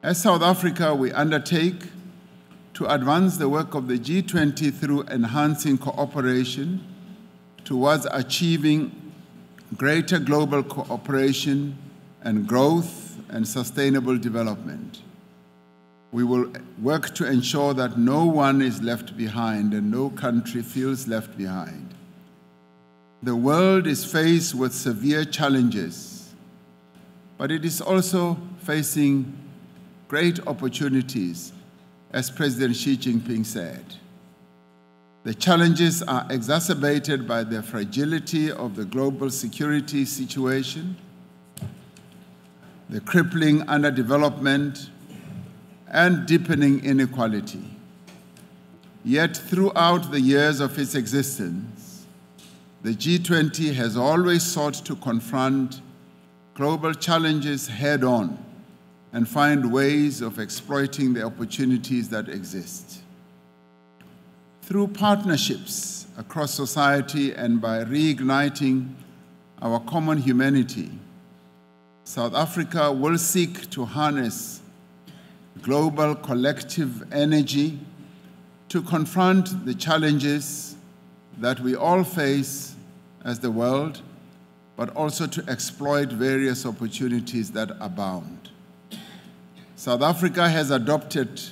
As South Africa, we undertake to advance the work of the G20 through enhancing cooperation towards achieving greater global cooperation and growth and sustainable development. We will work to ensure that no one is left behind and no country feels left behind. The world is faced with severe challenges, but it is also facing great opportunities, as President Xi Jinping said. The challenges are exacerbated by the fragility of the global security situation, the crippling underdevelopment, and deepening inequality. Yet throughout the years of its existence, the G20 has always sought to confront global challenges head-on and find ways of exploiting the opportunities that exist. Through partnerships across society and by reigniting our common humanity, South Africa will seek to harness global collective energy to confront the challenges that we all face as the world, but also to exploit various opportunities that abound. South Africa has adopted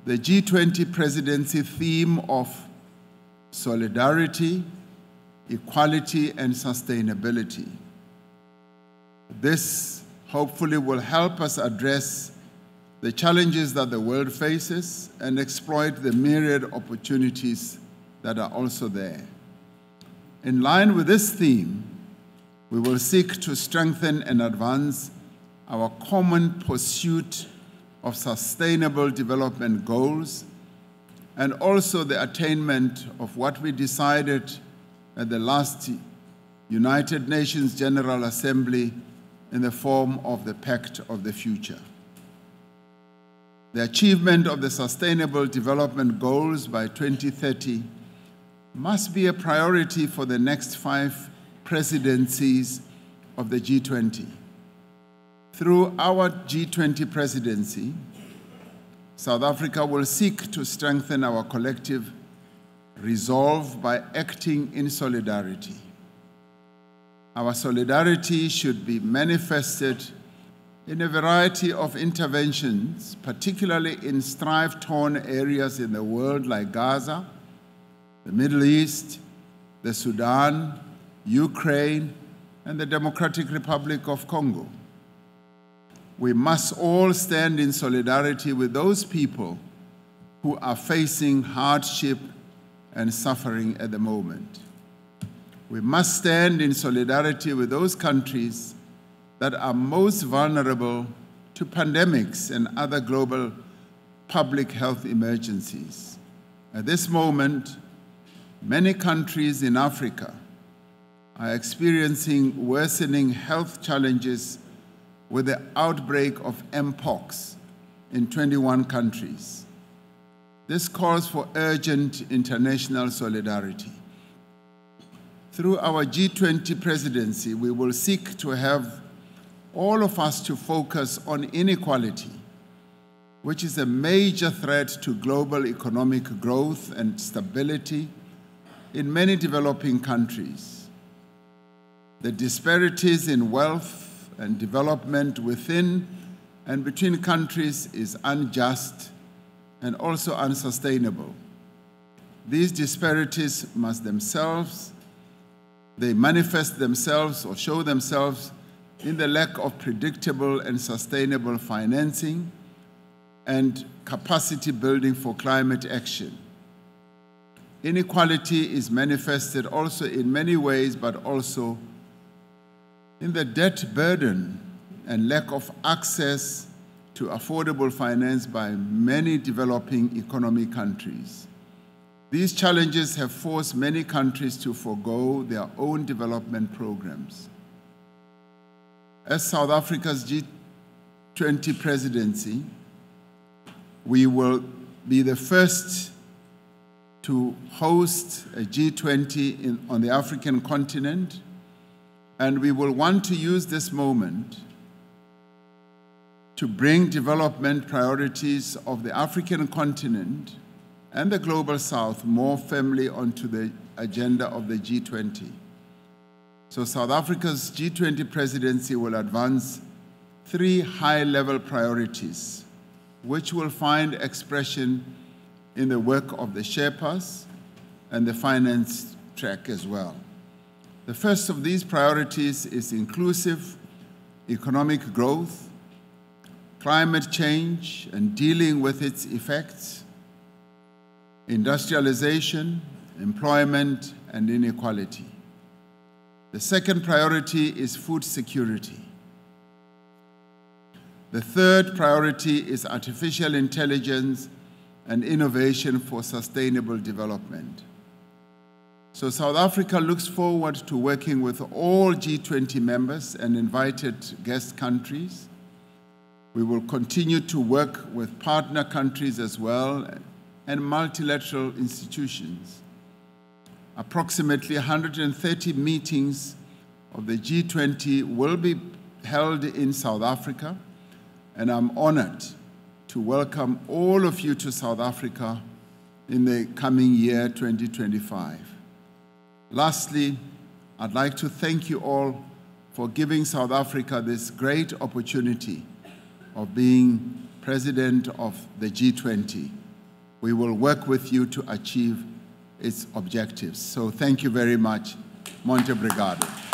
the G20 presidency theme of solidarity, equality, and sustainability. This hopefully will help us address the challenges that the world faces and exploit the myriad opportunities that are also there. In line with this theme, we will seek to strengthen and advance our common pursuit of sustainable development goals and also the attainment of what we decided at the last United Nations General Assembly in the form of the Pact of the Future. The achievement of the Sustainable Development Goals by 2030 must be a priority for the next 5 presidencies of the G20. Through our G20 presidency, South Africa will seek to strengthen our collective resolve by acting in solidarity. Our solidarity should be manifested in a variety of interventions, particularly in strife-torn areas in the world like Gaza, the Middle East, the Sudan, Ukraine, and the Democratic Republic of Congo. We must all stand in solidarity with those people who are facing hardship and suffering at the moment. We must stand in solidarity with those countries that are most vulnerable to pandemics and other global public health emergencies. At this moment, many countries in Africa are experiencing worsening health challenges with the outbreak of Mpox in 21 countries. This calls for urgent international solidarity. Through our G20 presidency, we will seek to have all of us to focus on inequality, which is a major threat to global economic growth and stability in many developing countries. The disparities in wealth and development within and between countries is unjust and also unsustainable. These disparities they manifest themselves or show themselves in the lack of predictable and sustainable financing and capacity building for climate action. Inequality is manifested also in many ways, but also in the debt burden and lack of access to affordable finance by many developing economy countries. These challenges have forced many countries to forego their own development programs. As South Africa's G20 presidency, we will be the first to host a G20 on the African continent, and we will want to use this moment to bring development priorities of the African continent and the Global South more firmly onto the agenda of the G20. So South Africa's G20 presidency will advance 3 high-level priorities, which will find expression in the work of the Sherpas and the finance track as well. The first of these priorities is inclusive economic growth, climate change and dealing with its effects, industrialization, employment, and inequality. The second priority is food security. The third priority is artificial intelligence and innovation for sustainable development. So South Africa looks forward to working with all G20 members and invited guest countries. We will continue to work with partner countries as well and multilateral institutions. Approximately 130 meetings of the G20 will be held in South Africa, and I'm honored to welcome all of you to South Africa in the coming year, 2025. Lastly, I'd like to thank you all for giving South Africa this great opportunity of being president of the G20. We will work with you to achieve its objectives. So thank you very much. Muito obrigado.